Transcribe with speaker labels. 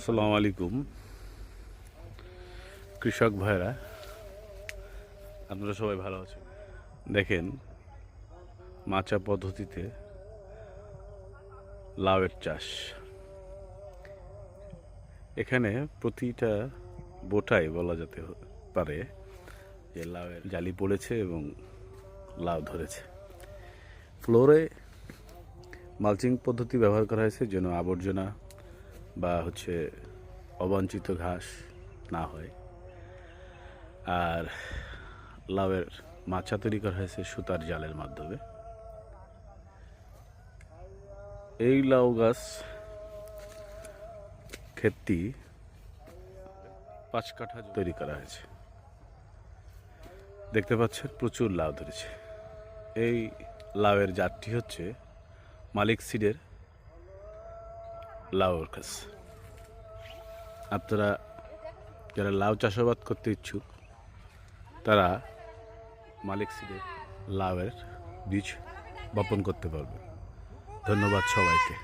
Speaker 1: আসসালামু আলাইকুম কৃষক ভাইরা, আপনারা সবাই ভালো আছেন। দেখেন, মাচা পদ্ধতিতে লাউয়ের চাষ। এখানে প্রতিটা বোটাই বলা যেতে পারে যে লাউয়ের জালি পড়েছে এবং লাউ ধরেছে। ফ্লোরে মালচিং পদ্ধতি ব্যবহার করা হয়েছে যেন আবর্জনা বা অবাঞ্ছিত ঘাস না হয়। আর লাউয়ের মাচা তৈরি করা হয়েছে সুতার জালের মাধ্যমে। এই লাউ গাছ ক্ষেতটি 5 কাঠা তৈরি করা হয়েছে। দেখতে পাচ্ছেন প্রচুর লাউ ধরেছে। এই লাউয়ের জাতটি হচ্ছে মালিক সিডের লাউয়ের গাছ। আপনারা যারা লাউ চাষাবাদ করতে ইচ্ছুক তারা মালিক সিডের লাউয়ের বীজ বপন করতে পারবেন। ধন্যবাদ সবাইকে।